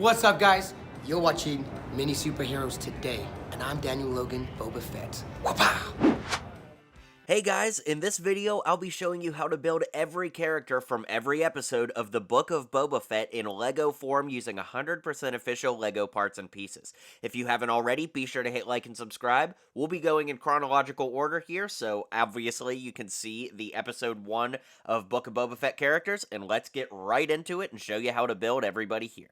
What's up, guys? You're watching Mini Superheroes Today, and I'm Daniel Logan, Boba Fett. Wapow! Hey guys, in this video, I'll be showing you how to build every character from every episode of the Book of Boba Fett in LEGO form using 100% official LEGO parts and pieces. If you haven't already, be sure to hit like and subscribe. We'll be going in chronological order here, so obviously you can see the episode 1 of Book of Boba Fett characters, and let's get right into it and show you how to build everybody here.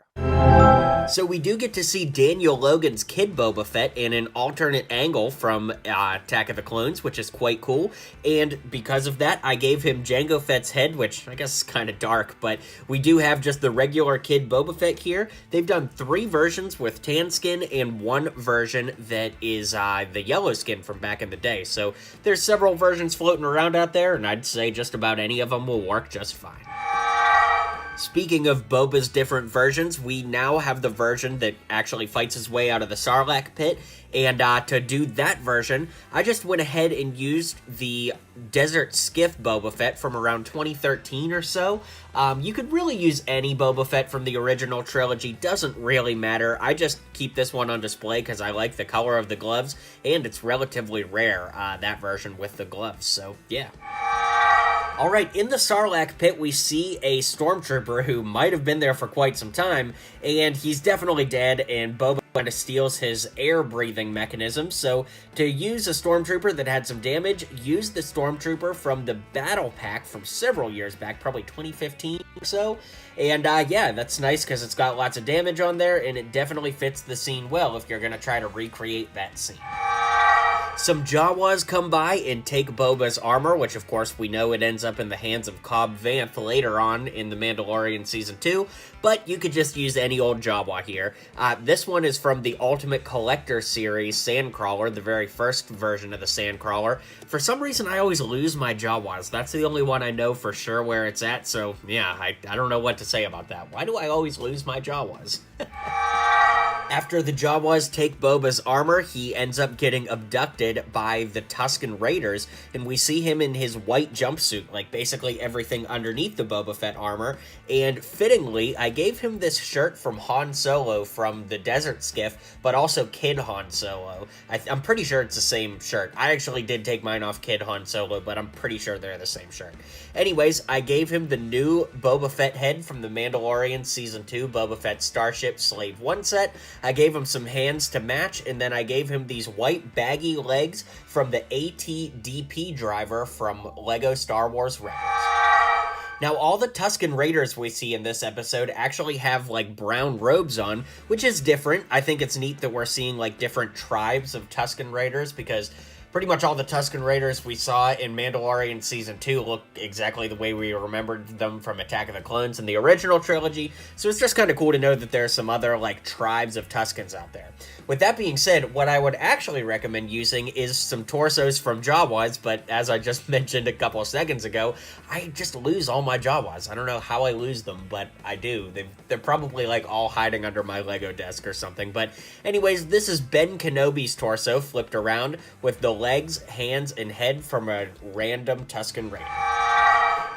So we do get to see Daniel Logan's kid Boba Fett in an alternate angle from Attack of the Clones, which is quite cool, and because of that, I gave him Jango Fett's head, which I guess is kind of dark, but we do have just the regular kid Boba Fett here. They've done 3 versions with tan skin and 1 version that is the yellow skin from back in the day, so there's several versions floating around out there, and I'd say just about any of them will work just fine. Speaking of Boba's different versions, we now have the version that actually fights his way out of the Sarlacc pit, and to do that version, I just went ahead and used the Desert Skiff Boba Fett from around 2013 or so. You could really use any Boba Fett from the original trilogy, doesn't really matter. I just keep this one on display because I like the color of the gloves, and it's relatively rare, that version with the gloves, so yeah. Alright, in the Sarlacc pit, we see a stormtrooper who might have been there for quite some time, and he's definitely dead, and Boba kind of steals his air-breathing mechanism, so to use a stormtrooper that had some damage, use the stormtrooper from the battle pack from several years back, probably 2015 or so, and yeah, that's nice because it's got lots of damage on there, and it definitely fits the scene well if you're going to try to recreate that scene. Some Jawas come by and take Boba's armor, which of course we know it ends up in the hands of Cobb Vanth later on in The Mandalorian Season 2, but you could just use any old Jawa here. This one is from the Ultimate Collector series Sandcrawler, the very first version of the Sandcrawler. For some reason, I always lose my Jawas. That's the only one I know for sure where it's at, so yeah, I don't know what to say about that. Why do I always lose my Jawas? After the Jawas take Boba's armor, he ends up getting abducted by the Tusken Raiders, and we see him in his white jumpsuit, like basically everything underneath the Boba Fett armor, and fittingly, I gave him this shirt from Han Solo from the Desert Skiff, but also Kid Han Solo. I'm pretty sure it's the same shirt. I actually did take mine off Kid Han Solo, but I'm pretty sure they're the same shirt. Anyways, I gave him the new Boba Fett head from The Mandalorian Season 2 Boba Fett Starship Slave 1 set. I gave him some hands to match, and then I gave him these white baggy legs from the AT-DP driver from LEGO Star Wars Rebels. Now, all the Tusken Raiders we see in this episode actually have, like, brown robes on, which is different. I think it's neat that we're seeing, like, different tribes of Tusken Raiders, because pretty much all the Tusken Raiders we saw in Mandalorian Season 2 look exactly the way we remembered them from Attack of the Clones in the original trilogy, so it's just kind of cool to know that there are some other, like, tribes of Tuskens out there. With that being said, what I would actually recommend using is some torsos from Jawas, but as I just mentioned a couple of seconds ago, I just lose all my Jawas. I don't know how I lose them, but I do. They're probably, like, all hiding under my Lego desk or something, but anyways, this is Ben Kenobi's torso flipped around with the legs, hands, and head from a random Tusken Raider.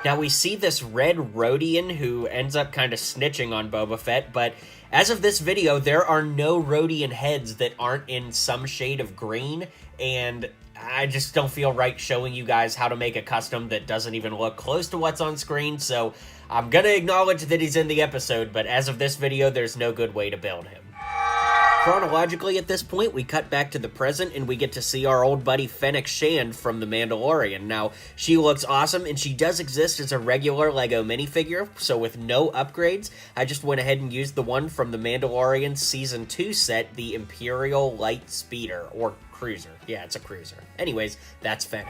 Now we see this red Rodian who ends up kind of snitching on Boba Fett, but as of this video, there are no Rodian heads that aren't in some shade of green, and I just don't feel right showing you guys how to make a custom that doesn't even look close to what's on screen, so I'm gonna acknowledge that he's in the episode, but as of this video, there's no good way to build him. Chronologically, at this point, we cut back to the present, and we get to see our old buddy Fennec Shand from The Mandalorian. Now, she looks awesome, and she does exist as a regular LEGO minifigure, so with no upgrades, I just went ahead and used the one from The Mandalorian Season 2 set, the Imperial Light Speeder, or Cruiser. Yeah, it's a cruiser. Anyways, that's Fennec.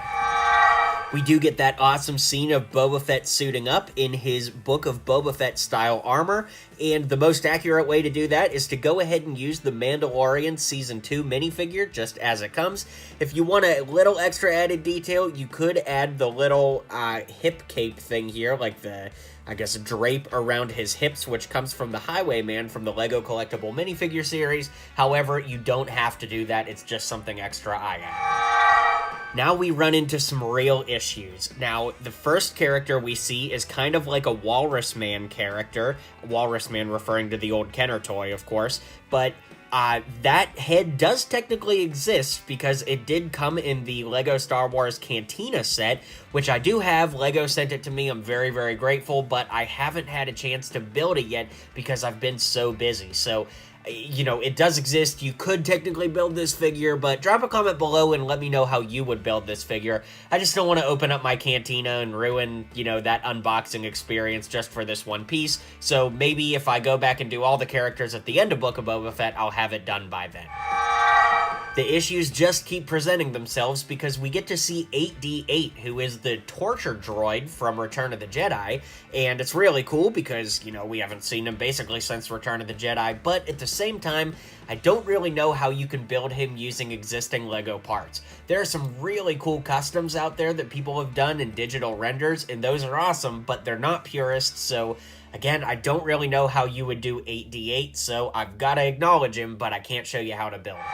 We do get that awesome scene of Boba Fett suiting up in his Book of Boba Fett style armor, and the most accurate way to do that is to go ahead and use the Mandalorian Season 2 minifigure just as it comes. If you want a little extra added detail, you could add the little hip cape thing here, like the, I guess, drape around his hips, which comes from the Highwayman from the LEGO Collectible minifigure series. However, you don't have to do that, it's just something extra I added. Now we run into some real issues. Now, the first character we see is kind of like a Walrus Man character. Walrus Man referring to the old Kenner toy, of course. But that head does technically exist because it did come in the LEGO Star Wars Cantina set, which I do have. LEGO sent it to me. I'm very, very grateful, but I haven't had a chance to build it yet because I've been so busy. So, you know, it does exist. You could technically build this figure, but drop a comment below and let me know how you would build this figure. I just don't want to open up my Cantina and ruin, you know, that unboxing experience just for this one piece. So maybe if I go back and do all the characters at the end of Book of Boba Fett, I'll have it done by then. The issues just keep presenting themselves because we get to see 8D8, who is the torture droid from Return of the Jedi, and it's really cool because, you know, we haven't seen him basically since Return of the Jedi, but at the same time, I don't really know how you can build him using existing LEGO parts. There are some really cool customs out there that people have done in digital renders, and those are awesome, but they're not purists, so again, I don't really know how you would do 8D8, so I've got to acknowledge him, but I can't show you how to build him.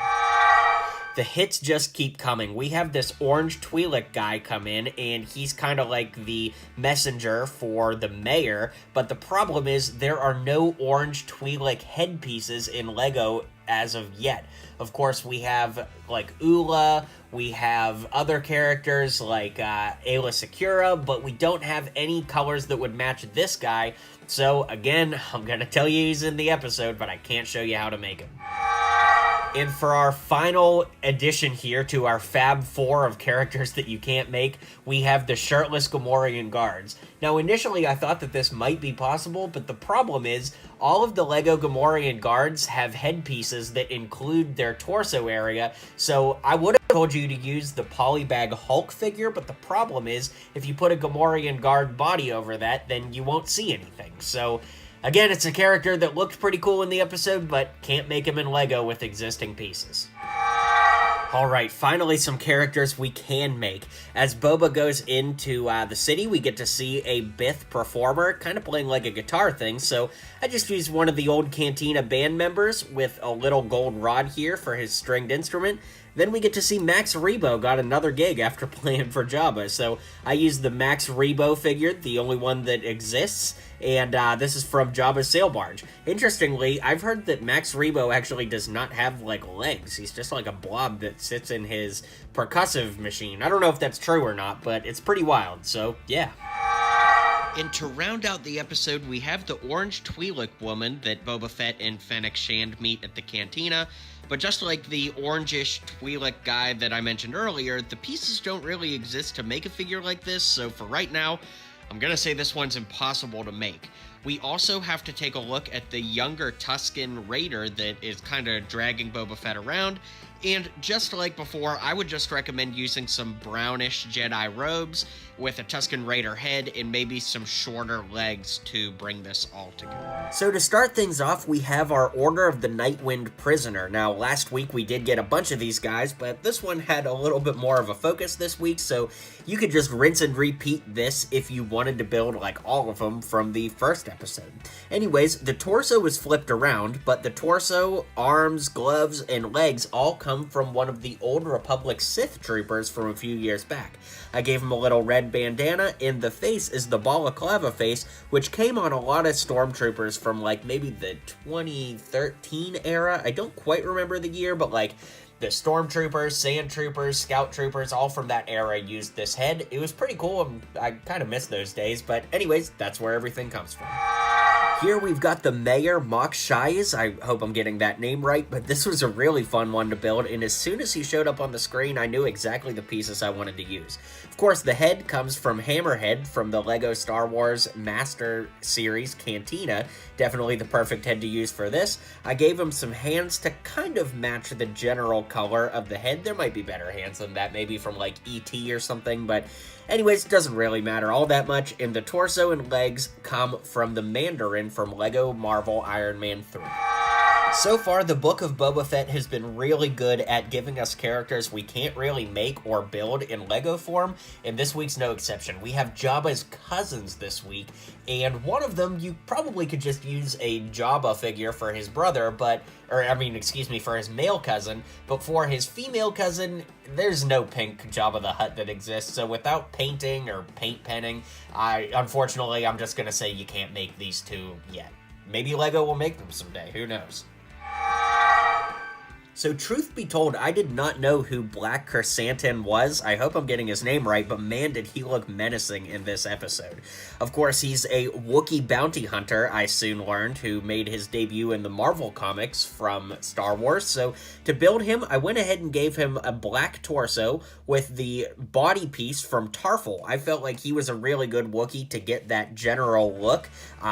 The hits just keep coming. We have this orange Twi'lek guy come in, and he's kind of like the messenger for the mayor, but the problem is there are no orange Twi'lek headpieces in LEGO as of yet. Of course, we have, like, Ula, we have other characters like Ayla Secura, but we don't have any colors that would match this guy, so again, I'm gonna tell you he's in the episode, but I can't show you how to make him. And for our final addition here to our Fab 4 of characters that you can't make, we have the shirtless Gamorrean guards. Now, initially I thought that this might be possible, but the problem is all of the LEGO Gamorrean guards have headpieces that include their torso area, so I would have told you to use the Polybag Hulk figure, but the problem is if you put a Gamorrean guard body over that, then you won't see anything. So again, it's a character that looked pretty cool in the episode, but can't make him in LEGO with existing pieces. Alright, finally some characters we can make. As Boba goes into the city, we get to see a Bith performer, kind of playing like a guitar thing, so I just used one of the old Cantina band members with a little gold rod here for his stringed instrument. Then we get to see Max Rebo got another gig after playing for Jabba, so I used the Max Rebo figure, the only one that exists, and this is from Jabba's sail barge. Interestingly, I've heard that Max Rebo actually does not have, like, legs. He's just like a blob that sits in his percussive machine. I don't know if that's true or not, but it's pretty wild, so yeah. And to round out the episode, we have the orange Twi'lek woman that Boba Fett and Fennec Shand meet at the Cantina. But just like the orangish Twi'lek guy that I mentioned earlier, the pieces don't really exist to make a figure like this, so for right now, I'm gonna say this one's impossible to make. We also have to take a look at the younger Tusken Raider that is kind of dragging Boba Fett around, and just like before, I would just recommend using some brownish Jedi robes with a Tusken Raider head and maybe some shorter legs to bring this all together. So to start things off, we have our Order of the Nightwind Prisoner. Now, last week we did get a bunch of these guys, but this one had a little bit more of a focus this week, so you could just rinse and repeat this if you wanted to build like all of them from the first episode. Anyways, the torso is flipped around, but the torso, arms, gloves, and legs all come from one of the Old Republic Sith troopers from a few years back. I gave him a little red bandana, and the face is the balaclava face, which came on a lot of stormtroopers from like maybe the 2013 era. I don't quite remember the year, but like the stormtroopers, sand troopers, scout troopers, all from that era used this head. It was pretty cool, and I kind of miss those days, but anyways, that's where everything comes from. Here we've got the Mayor Mok Shaiz. I hope I'm getting that name right, but this was a really fun one to build, and as soon as he showed up on the screen, I knew exactly the pieces I wanted to use. Of course, the head comes from Hammerhead from the LEGO Star Wars Master Series Cantina. Definitely the perfect head to use for this. I gave him some hands to kind of match the general color of the head. There might be better hands than that, maybe from like E.T. or something, but anyways, it doesn't really matter all that much, and the torso and legs come from the Mandarin from LEGO Marvel Iron Man 3. So far, the Book of Boba Fett has been really good at giving us characters we can't really make or build in LEGO form, and this week's no exception. We have Jabba's cousins this week, and one of them you probably could just use a Jabba figure for his brother, for his male cousin, but for his female cousin, there's no pink Jabba the Hutt that exists, so without painting or paint penning, unfortunately, I'm just gonna say you can't make these two yet. Maybe LEGO will make them someday, who knows? So truth be told, I did not know who Black Chrysanthemum was. I hope I'm getting his name right, but man, did he look menacing in this episode. Of course, he's a Wookiee bounty hunter, I soon learned, who made his debut in the Marvel comics from Star Wars. So to build him, I went ahead and gave him a black torso with the body piece from Tarful. I felt like he was a really good Wookiee to get that general look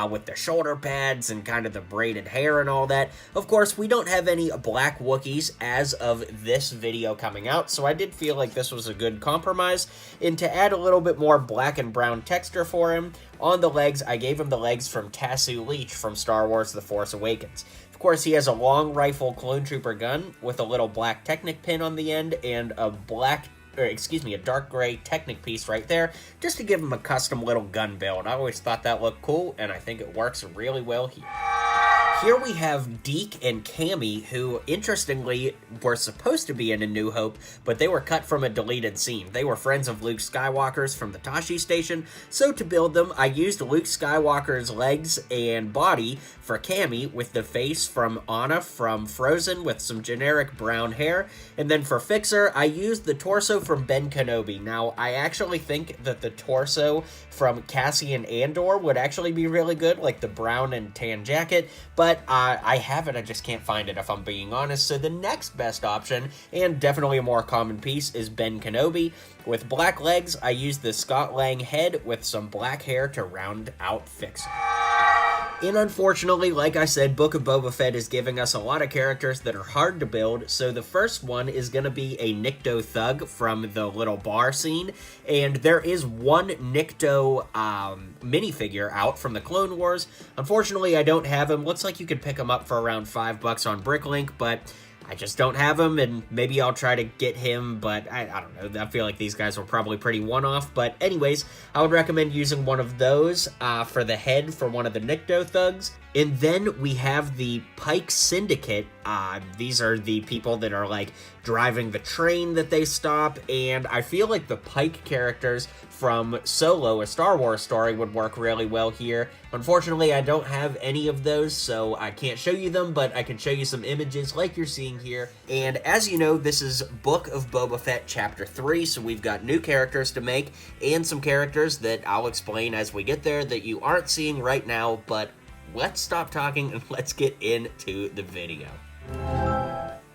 with the shoulder pads and kind of the braided hair and all that. Of course, we don't have any black Wookiees as of this video coming out, so I did feel like this was a good compromise. And to add a little bit more black and brown texture for him, on the legs, I gave him the legs from Tasu Leech from Star Wars The Force Awakens. Of course, he has a long rifle clone trooper gun with a little black Technic pin on the end and a dark gray Technic piece right there, just to give him a custom little gun build. I always thought that looked cool, and I think it works really well here. Here we have Deke and Cammy, who, interestingly, were supposed to be in A New Hope, but they were cut from a deleted scene. They were friends of Luke Skywalker's from the Tashi Station, so to build them, I used Luke Skywalker's legs and body for Cammy, with the face from Anna from Frozen with some generic brown hair, and then for Fixer, I used the torso from Ben Kenobi. Now, I actually think that the torso from Cassian Andor would actually be really good, like the brown and tan jacket, but I have it, I just can't find it if I'm being honest. So the next best option, and definitely a more common piece, is Ben Kenobi. With black legs, I used the Scott Lang head with some black hair to round out Fixer. And unfortunately, like I said, Book of Boba Fett is giving us a lot of characters that are hard to build, so the first one is going to be a Nikto Thug from the little bar scene, and there is one Nikto minifigure out from the Clone Wars. Unfortunately, I don't have him. Looks like you could pick him up for around $5 on Bricklink, but I just don't have him, and maybe I'll try to get him, but I don't know. I feel like these guys were probably pretty one-off, but anyways, I would recommend using one of those for the head for one of the Nikto Thugs. And then we have the Pike Syndicate. These are the people that are, like, driving the train that they stop, and I feel like the Pike characters from Solo, A Star Wars Story, would work really well here. Unfortunately, I don't have any of those, so I can't show you them, but I can show you some images like you're seeing here. And as you know, this is Book of Boba Fett Chapter 3, so we've got new characters to make, and some characters that I'll explain as we get there that you aren't seeing right now, but let's stop talking and let's get into the video.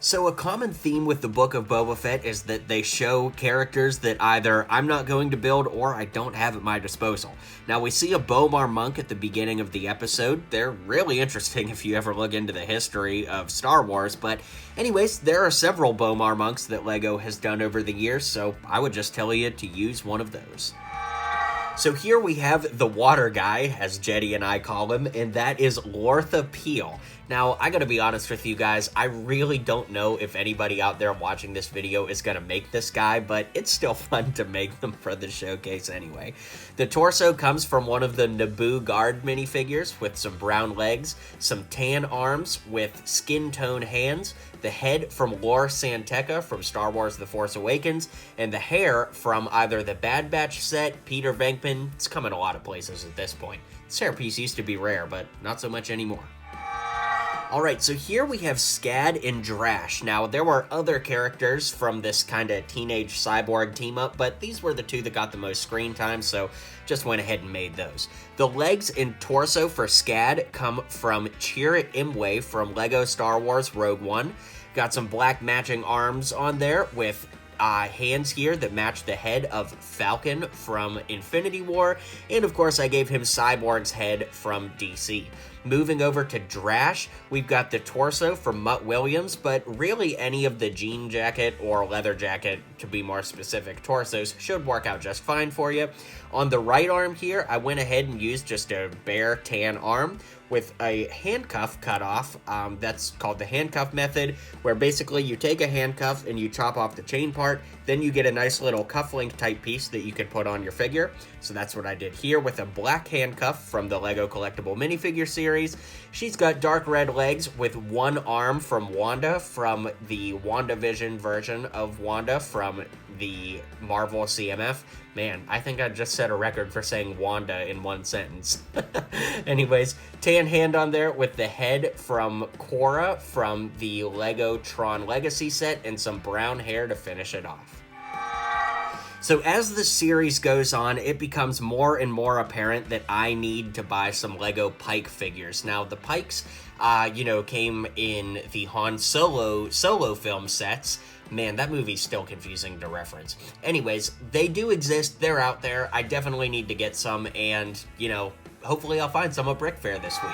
So a common theme with the Book of Boba Fett is that they show characters that either I'm not going to build or I don't have at my disposal. Now we see a Bomar monk at the beginning of the episode. They're really interesting if you ever look into the history of Star Wars, but anyways, there are several Bomar monks that LEGO has done over the years, so I would just tell you to use one of those. So here we have the water guy, as Jetty and I call him, and that is Lortha Peel. Now, I gotta be honest with you guys, I really don't know if anybody out there watching this video is gonna make this guy, but it's still fun to make them for the showcase anyway. The torso comes from one of the Naboo Guard minifigures with some brown legs, some tan arms with skin tone hands, the head from Lor Santeca from Star Wars The Force Awakens, and the hair from either the Bad Batch set, Peter Venkman. It's come in a lot of places at this point. This hairpiece used to be rare, but not so much anymore. Alright, so here we have Scad and Drash. Now, there were other characters from this kind of teenage cyborg team-up, but these were the two that got the most screen time, so just went ahead and made those. The legs and torso for Scad come from Chirrut Imwe from LEGO Star Wars Rogue One. Got some black matching arms on there with hands here that match the head of Falcon from Infinity War, and of course I gave him Cyborg's head from DC. Moving over to Drash, we've got the torso from Mutt Williams, but really any of the jean jacket or leather jacket, to be more specific, torsos should work out just fine for you. On the right arm here, I went ahead and used just a bare tan arm with a handcuff cut off. That's called the handcuff method, where basically you take a handcuff and you chop off the chain part, then you get a nice little cufflink type piece that you can put on your figure. So that's what I did here with a black handcuff from the Lego Collectible Minifigure series. She's got dark red legs with one arm from Wanda from the WandaVision version of Wanda from the Marvel CMF. Man, I think I just set a record for saying Wanda in one sentence. Anyways, tan hand on there with the head from Korra from the Lego Tron Legacy set and some brown hair to finish it off. So as the series goes on, it becomes more and more apparent that I need to buy some Lego Pike figures. Now, the Pikes, came in the Han Solo film sets. Man, that movie's still confusing to reference. Anyways, they do exist. They're out there. I definitely need to get some, and, hopefully I'll find some at Brick Fair this week.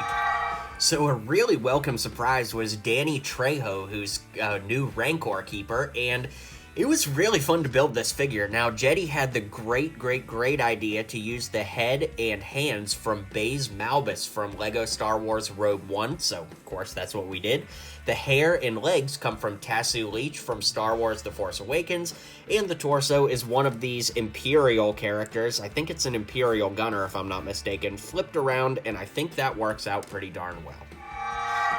So a really welcome surprise was Danny Trejo, who's a new Rancor keeper, and it was really fun to build this figure. Now, Jetty had the great idea to use the head and hands from Baze Malbus from Lego Star Wars Rogue One, so of course that's what we did. The hair and legs come from Tasu Leech from Star Wars The Force Awakens, and the torso is one of these Imperial characters. I think it's an Imperial gunner if I'm not mistaken, flipped around, and I think that works out pretty darn well.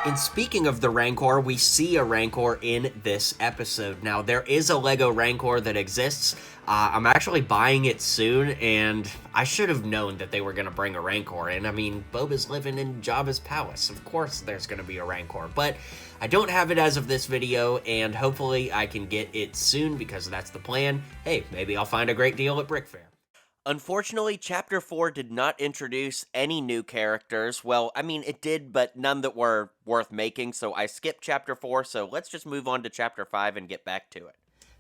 And speaking of the Rancor, we see a Rancor in this episode. Now, there is a Lego Rancor that exists. I'm actually buying it soon, and I should have known that they were going to bring a Rancor in. I mean, Boba's living in Jabba's palace. Of course there's going to be a Rancor, but I don't have it as of this video, and hopefully I can get it soon because that's the plan. Hey, maybe I'll find a great deal at Brick Fair. Unfortunately, Chapter 4 did not introduce any new characters. Well, I mean, it did, but none that were worth making, so I skipped Chapter 4, so let's just move on to Chapter 5 and get back to it.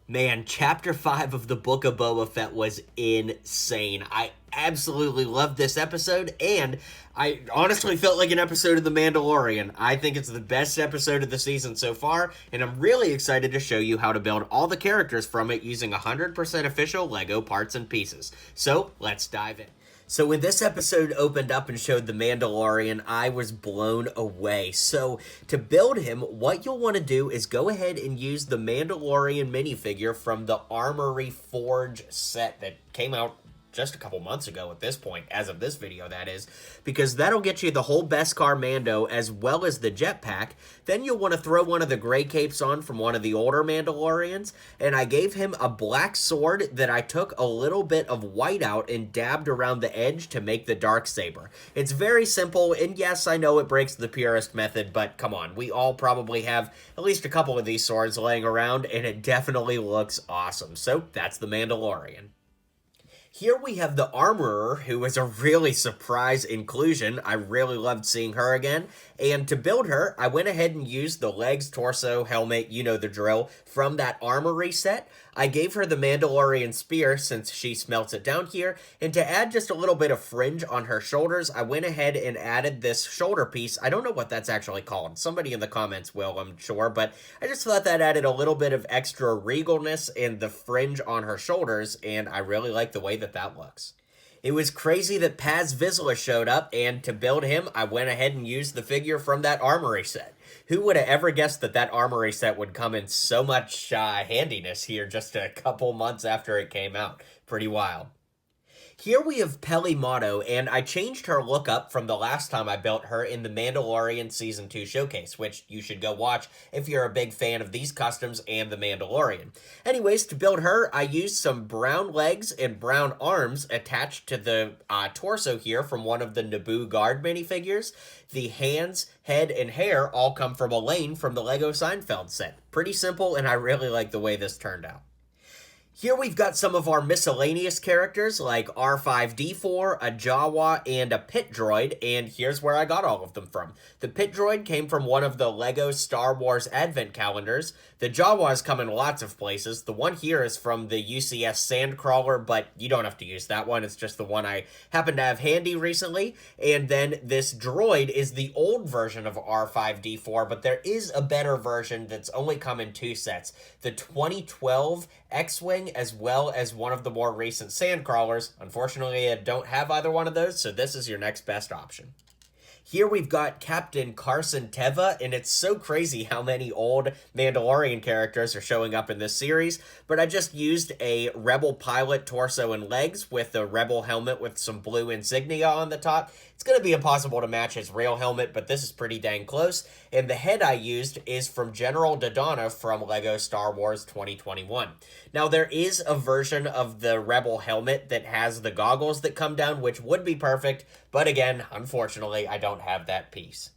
Man, Chapter 5 of the Book of Boba Fett was insane. I absolutely loved this episode, and I honestly felt like an episode of The Mandalorian. I think it's the best episode of the season so far, and I'm really excited to show you how to build all the characters from it using 100% official Lego parts and pieces. So, let's dive in. So when this episode opened up and showed the Mandalorian, I was blown away. So to build him, what you'll want to do is go ahead and use the Mandalorian minifigure from the Armory Forge set that came out just a couple months ago at this point, as of this video that is, because that'll get you the whole Beskar Mando as well as the jetpack. Then you'll want to throw one of the gray capes on from one of the older Mandalorians, and I gave him a black sword that I took a little bit of white out and dabbed around the edge to make the Darksaber. It's very simple, and yes, I know it breaks the purist method, but come on, we all probably have at least a couple of these swords laying around, and it definitely looks awesome. So that's the Mandalorian. Here we have the Armorer, who is a really surprise inclusion. I really loved seeing her again. And to build her, I went ahead and used the legs, torso, helmet, you know the drill, from that Armory set. I gave her the Mandalorian spear since she smelts it down here. And to add just a little bit of fringe on her shoulders, I went ahead and added this shoulder piece. I don't know what that's actually called. Somebody in the comments will, I'm sure. But I just thought that added a little bit of extra regalness in the fringe on her shoulders. And I really like the way that looks. It was crazy that Paz Vizsla showed up, and to build him, I went ahead and used the figure from that Armory set. Who would have ever guessed that that Armory set would come in so much handiness here just a couple months after it came out? Pretty wild. Here we have Peli Motto, and I changed her look up from the last time I built her in the Mandalorian Season 2 showcase, which you should go watch if you're a big fan of these customs and the Mandalorian. Anyways, to build her, I used some brown legs and brown arms attached to the torso here from one of the Naboo Guard minifigures. The hands, head, and hair all come from Elaine from the Lego Seinfeld set. Pretty simple, and I really like the way this turned out. Here we've got some of our miscellaneous characters like R5-D4, a Jawa, and a Pit Droid, and here's where I got all of them from. The Pit Droid came from one of the Lego Star Wars Advent calendars. The Jawas come in lots of places. The one here is from the UCS Sandcrawler, but you don't have to use that one. It's just the one I happen to have handy recently. And then this droid is the old version of R5-D4, but there is a better version that's only come in 2 sets. The 2012 X-Wing as well as one of the more recent Sandcrawlers. Unfortunately, I don't have either one of those, so this is your next best option. Here we've got Captain Carson Teva, and it's so crazy how many old Mandalorian characters are showing up in this series, but I just used a Rebel pilot torso and legs with a Rebel helmet with some blue insignia on the top. It's going to be impossible to match his real helmet, but this is pretty dang close. And the head I used is from General Dodonna from LEGO Star Wars 2021. Now, there is a version of the Rebel helmet that has the goggles that come down, which would be perfect, but again, unfortunately, I don't have that piece.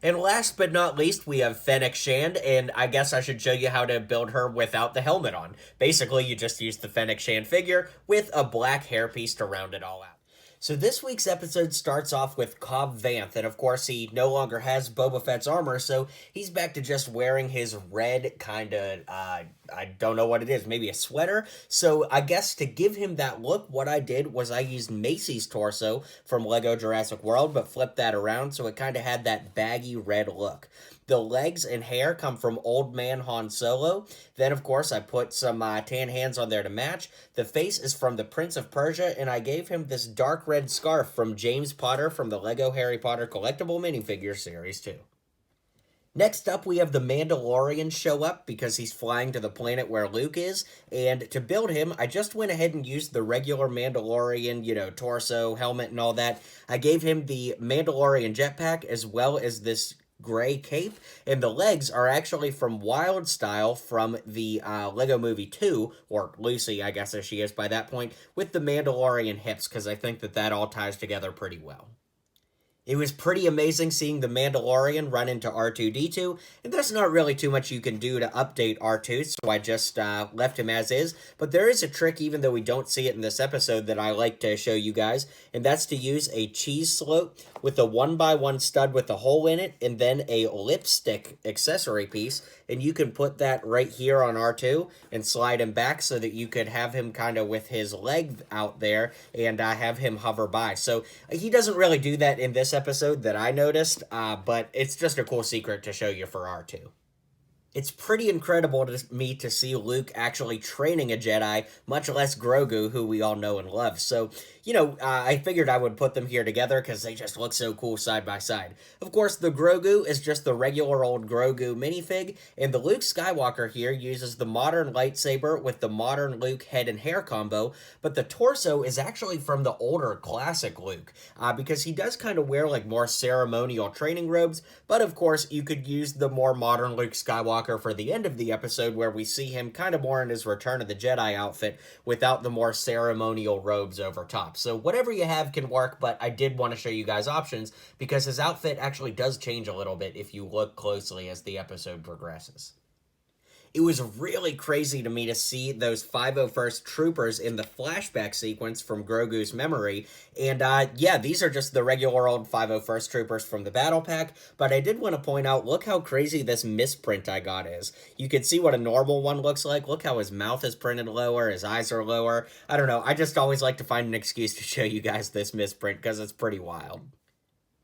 And last but not least, we have Fennec Shand, and I guess I should show you how to build her without the helmet on. Basically, you just use the Fennec Shand figure with a black hairpiece to round it all out. So this week's episode starts off with Cobb Vanth, and of course he no longer has Boba Fett's armor, so he's back to just wearing his red kind of, I don't know what it is, maybe a sweater. So I guess to give him that look, what I did was I used Macy's torso from LEGO Jurassic World, but flipped that around so it kind of had that baggy red look. The legs and hair come from Old Man Han Solo. Then, of course, I put some tan hands on there to match. The face is from the Prince of Persia, and I gave him this dark red scarf from James Potter from the LEGO Harry Potter Collectible Minifigure Series 2. Next up, we have the Mandalorian show up because he's flying to the planet where Luke is, and to build him, I just went ahead and used the regular Mandalorian, torso, helmet, and all that. I gave him the Mandalorian jetpack as well as this gray cape, and the legs are actually from Wild Style from the Lego Movie 2, or Lucy, I guess as she is by that point, with the Mandalorian hips, because I think that all ties together pretty well. It was pretty amazing seeing the Mandalorian run into R2-D2, and there's not really too much you can do to update R2, so I just left him as is, but there is a trick, even though we don't see it in this episode, that I like to show you guys, and that's to use a cheese slope with a 1x1 stud with a hole in it, and then a lipstick accessory piece, and you can put that right here on R2 and slide him back so that you could have him kind of with his leg out there and have him hover by. So he doesn't really do that in this episode that I noticed, but it's just a cool secret to show you for R2. It's pretty incredible to me to see Luke actually training a Jedi, much less Grogu, who we all know and love. So, I figured I would put them here together because they just look so cool side by side. Of course, the Grogu is just the regular old Grogu minifig, and the Luke Skywalker here uses the modern lightsaber with the modern Luke head and hair combo, but the torso is actually from the older classic Luke, because he does kind of wear like more ceremonial training robes, but of course you could use the more modern Luke Skywalker for the end of the episode where we see him kind of more in his Return of the Jedi outfit without the more ceremonial robes over top. So whatever you have can work, but I did want to show you guys options because his outfit actually does change a little bit if you look closely as the episode progresses. It was really crazy to me to see those 501st Troopers in the flashback sequence from Grogu's memory, and yeah, these are just the regular old 501st Troopers from the Battle Pack, but I did want to point out, look how crazy this misprint I got is. You can see what a normal one looks like. Look how his mouth is printed lower, his eyes are lower. I don't know, I just always like to find an excuse to show you guys this misprint because it's pretty wild.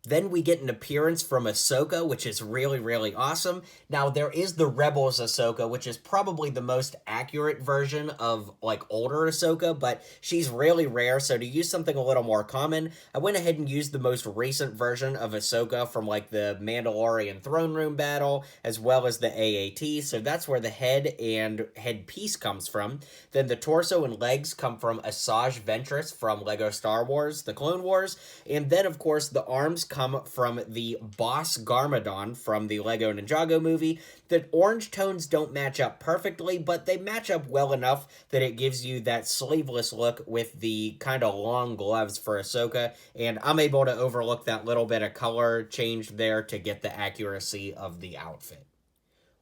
Then we get an appearance from Ahsoka, which is really, really awesome. Now, there is the Rebels Ahsoka, which is probably the most accurate version of, like, older Ahsoka, but she's really rare, so to use something a little more common, I went ahead and used the most recent version of Ahsoka from, like, the Mandalorian Throne Room battle, as well as the AAT, so that's where the head and headpiece comes from. Then the torso and legs come from Asajj Ventress from LEGO Star Wars, The Clone Wars, and then, of course, the arms come from the Boss Garmadon from the Lego Ninjago movie. The orange tones don't match up perfectly, but they match up well enough that it gives you that sleeveless look with the kind of long gloves for Ahsoka, and I'm able to overlook that little bit of color change there to get the accuracy of the outfit.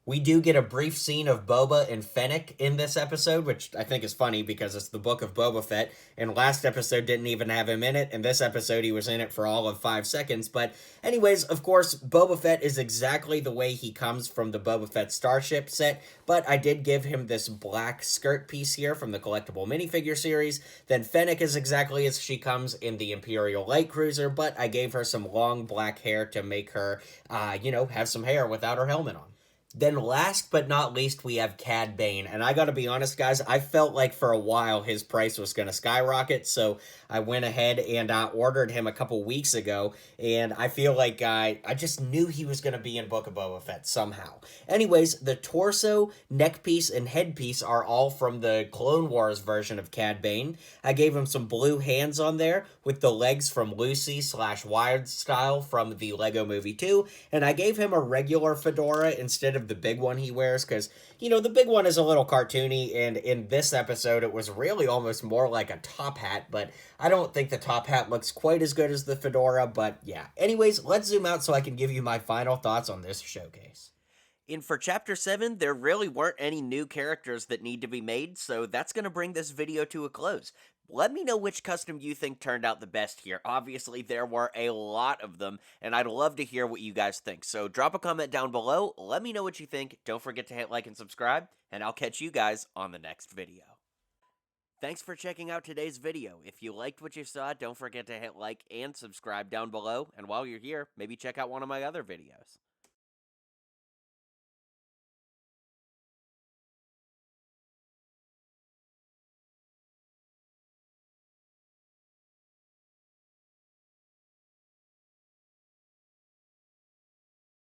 We do get a brief scene of Boba and Fennec in this episode, which I think is funny because it's the book of Boba Fett, and last episode didn't even have him in it, and this episode he was in it for all of 5 seconds. But anyways, of course, Boba Fett is exactly the way he comes from the Boba Fett Starship set, but I did give him this black skirt piece here from the collectible minifigure series. Then Fennec is exactly as she comes in the Imperial Light Cruiser, but I gave her some long black hair to make her, have some hair without her helmet on. Then last but not least, we have Cad Bane. And I gotta be honest, guys, I felt like for a while his price was gonna skyrocket, so I went ahead and ordered him a couple weeks ago, and I feel like I just knew he was gonna be in Book of Boba Fett somehow. Anyways, the torso, neck piece, and headpiece are all from the Clone Wars version of Cad Bane. I gave him some blue hands on there, with the legs from Lucy/Wild Style from the Lego Movie 2, and I gave him a regular fedora instead of the big one he wears, because, you know, the big one is a little cartoony, and in this episode it was really almost more like a top hat, but I don't think the top hat looks quite as good as the fedora, but yeah. Anyways, let's zoom out so I can give you my final thoughts on this showcase. And for Chapter 7, there really weren't any new characters that need to be made, so that's going to bring this video to a close. Let me know which custom you think turned out the best here. Obviously, there were a lot of them, and I'd love to hear what you guys think. So drop a comment down below, let me know what you think, don't forget to hit like and subscribe, and I'll catch you guys on the next video. Thanks for checking out today's video. If you liked what you saw, don't forget to hit like and subscribe down below, and while you're here, maybe check out one of my other videos.